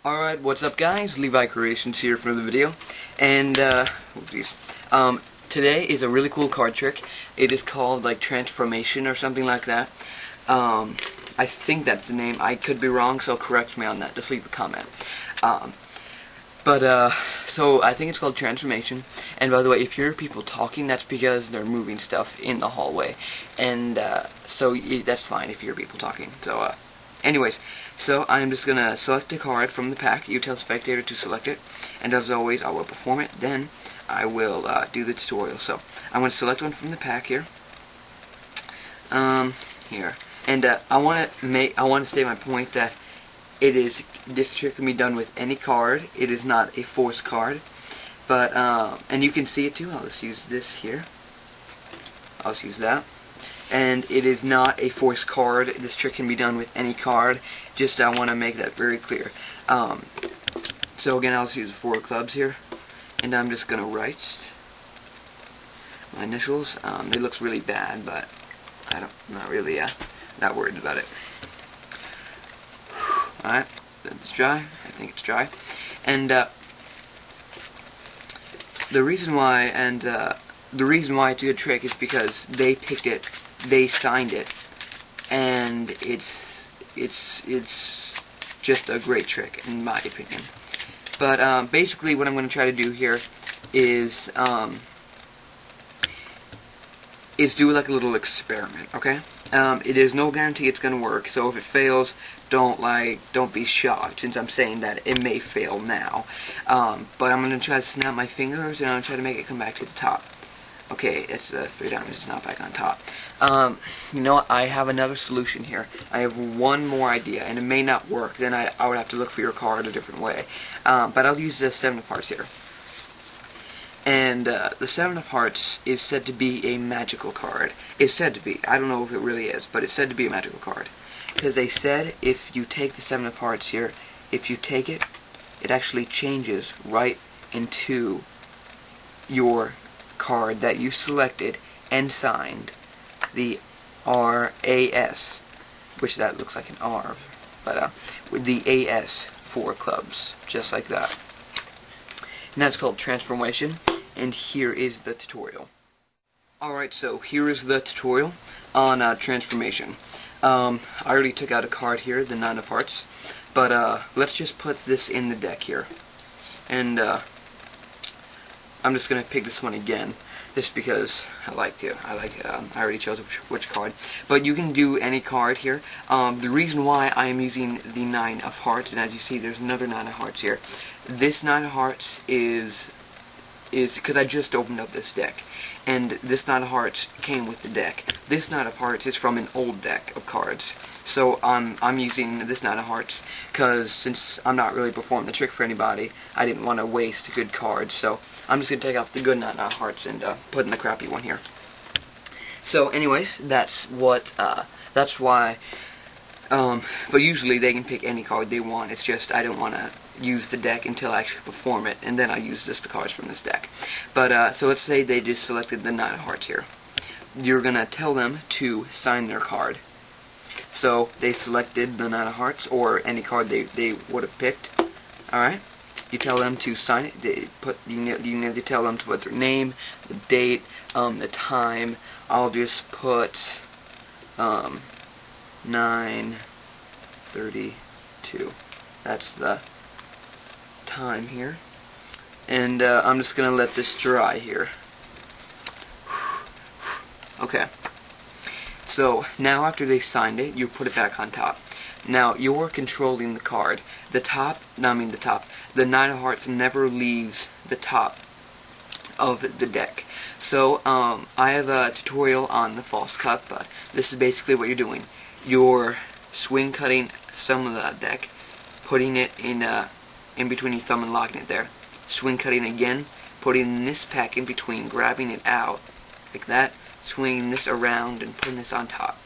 Alright, what's up guys? LeviCreations here for the video, and today is a really cool card trick. It is called like Transformation or something like that. I think that's the name. I could be wrong, so correct me on that. Just leave a comment. So I think it's called Transformation, and by the way, if you hear people talking, that's because they're moving stuff in the hallway, and so that's fine if you hear people talking. So anyways, so I'm just going to select a card from the pack. You tell spectator to select it, and as always I will perform it, then I will do the tutorial. So I'm going to select one from the pack here. Here. And I want to state my point that this trick can be done with any card. It is not a forced card. But and you can see it too. I'll just use this here. I'll just use that. And it is not a forced card. This trick can be done with any card. Just I want to make that very clear. So again, I'll just use 4 clubs here, and I'm just gonna write my initials. It looks really bad, but I'm not really that worried about it. Alright, so it's dry. I think it's dry. And the reason why it's a good trick is because they picked it, they signed it, and it's just a great trick in my opinion. But basically what I'm going to try to do here is do like a little experiment, okay? It is no guarantee it's going to work, so if it fails, don't be shocked, since I'm saying that it may fail now. But I'm going to try to snap my fingers, and I'm going to try to make it come back to the top. Okay, it's 3 diamonds, it's not back on top. You know what, I have another solution here. I have one more idea, and it may not work, then I would have to look for your card a different way. But I'll use the 7 of Hearts here. And the 7 of Hearts is said to be a magical card. It's said to be. I don't know if it really is, but it's said to be a magical card. Because they said if you take the 7 of Hearts here, if you take it, it actually changes right into your card that you selected and signed, the RAS, which that looks like an R, but with the AS 4 clubs, just like that. And that's called Transformation, and here is the tutorial. Alright, so here is the tutorial on Transformation. I already took out a card here, the 9 of Hearts, but let's just put this in the deck here. And I'm just going to pick this one again, just because I like to. I already chose which card. But you can do any card here. The reason why I am using the 9 of Hearts, and as you see there's another 9 of Hearts here. This 9 of Hearts is because I just opened up this deck, and this 9 of Hearts came with the deck. This 9 of Hearts is from an old deck of cards, so I'm using this 9 of Hearts because since I'm not really performing the trick for anybody, I didn't want to waste a good card, so I'm just going to take off the good 9 of Hearts and put in the crappy one here. So anyways, that's why, but usually they can pick any card they want. It's just I don't want to use the deck until I actually perform it, and then I use the cards from this deck. But so let's say they just selected the 9 of Hearts here. You're gonna tell them to sign their card. So they selected the 9 of Hearts or any card they would have picked. All right. You tell them to sign it. You need to tell them to put their name, the date, the time. I'll just put 9:32. That's the time here, and I'm just gonna let this dry here. Okay, so now after they signed it, you put it back on top. Now you're controlling the card. The 9 of Hearts never leaves the top of the deck. So I have a tutorial on the false cut, but this is basically what you're doing. You're swing cutting some of the deck, putting it in between your thumb and locking it there. Swing cutting again, putting this pack in between, grabbing it out like that, swinging this around and putting this on top.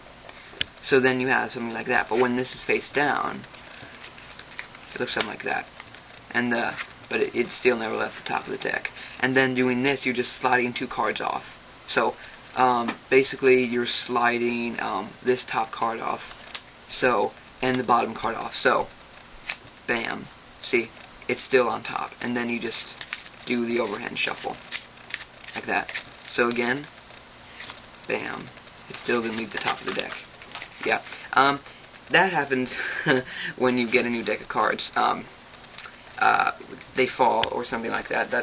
So then you have something like that. But when this is face down, it looks something like that. And but it still never left the top of the deck. And then doing this, you're just sliding 2 cards off. So basically you're sliding this top card off, so, and the bottom card off. So bam. See, it's still on top. And then you just do the overhand shuffle. Like that. So again, bam. It still didn't leave the top of the deck. Yeah. That happens when you get a new deck of cards. They fall or something like that.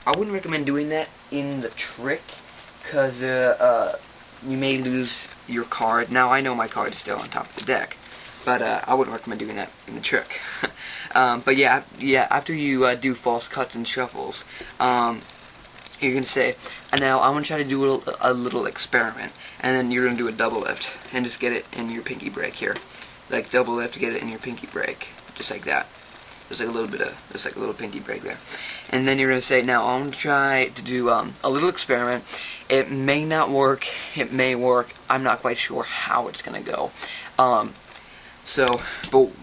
I wouldn't recommend doing that in the trick, because you may lose your card. Now, I know my card is still on top of the deck, but I wouldn't recommend doing that in the trick. But yeah, after you do false cuts and shuffles, you're going to say, now I'm going to try to do a little experiment, and then you're going to do a double lift, and just get it in your pinky break here. Like double lift, get it in your pinky break, just like that. There's like a little pinky break there. And then you're going to say, now I'm going to try to do a little experiment. It may not work, it may work, I'm not quite sure how it's going to go. But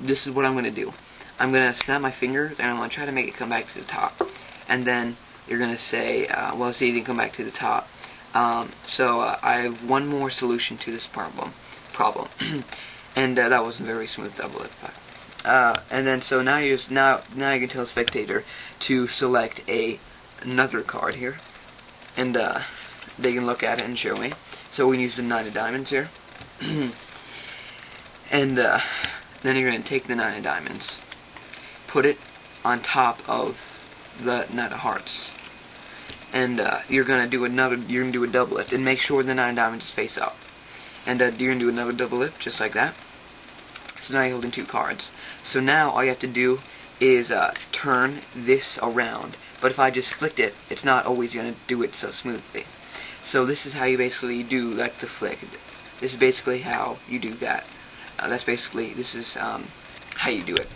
this is what I'm going to do. I'm going to snap my fingers, and I'm going to try to make it come back to the top. And then you're going to say, well, see, it didn't come back to the top. I have one more solution to this problem. And that wasn't very smooth double lift, but and then so now you can tell the spectator to select another card here, and they can look at it and show me. So we can use the 9 of diamonds here, and then you're going to take the 9 of diamonds, put it on top of the 9 of hearts, and you're going to do a double lift, and make sure the 9 of diamonds is face up, and you're going to do another double lift just like that. So now you're holding 2 cards. So now all you have to do is turn this around. But if I just flicked it, it's not always going to do it so smoothly. So this is how you basically do like the flick. This is basically how you do that. This is how you do it.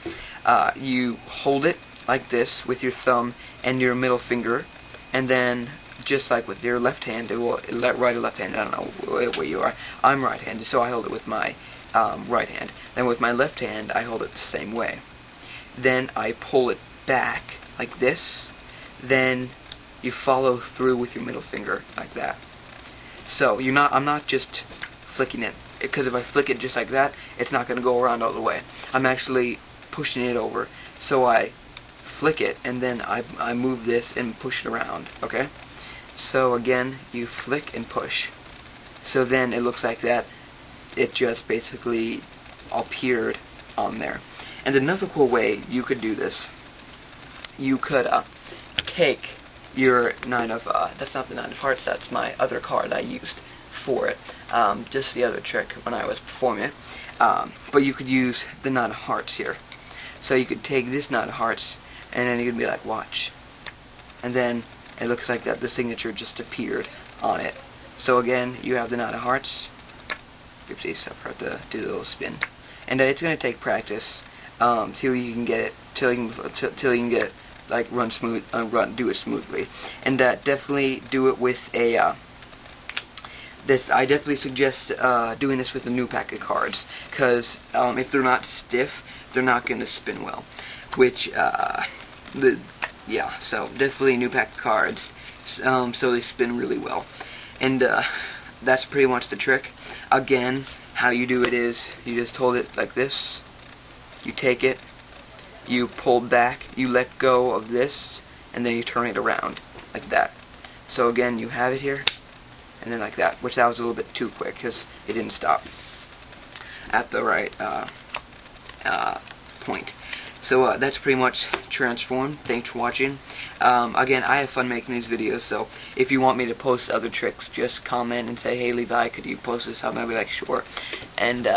You hold it like this with your thumb and your middle finger, and then just like with your left hand, right or left hand, I don't know where you are. I'm right-handed, so I hold it with my right hand. Then with my left hand, I hold it the same way. Then I pull it back like this. Then you follow through with your middle finger like that. So I'm not just flicking it, because if I flick it just like that, it's not going to go around all the way. I'm actually pushing it over. So I flick it, and then I move this and push it around. Okay. So again, you flick and push. So then it looks like that. It just basically appeared on there. And another cool way you could do this, you could take your 9 of, that's not the 9 of hearts, that's my other card I used for it, just the other trick when I was performing it, but you could use the 9 of hearts here. So you could take this 9 of hearts, and then you could be like, watch. And then it looks like that the signature just appeared on it. So again, you have the 9 of hearts. Oopsies, I forgot to do the little spin. And it's going to take practice till you can get it, till you can get it, like do it smoothly. And definitely do it with a. I definitely suggest doing this with a new pack of cards, because if they're not stiff, they're not going to spin well. Which yeah, so definitely a new pack of cards, so they spin really well. And that's pretty much the trick. Again, how you do it is you just hold it like this, you take it, you pull back, you let go of this, and then you turn it around like that. So again, you have it here, and then like that, which that was a little bit too quick because it didn't stop at the right point. So that's pretty much transformed. Thanks for watching. Again, I have fun making these videos, so if you want me to post other tricks, just comment and say, hey Levi, could you post this up? And I'll be like, sure. And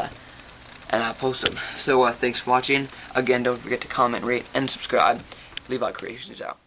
I'll post them. So thanks for watching. Again, don't forget to comment, rate, and subscribe. LeviCreations out.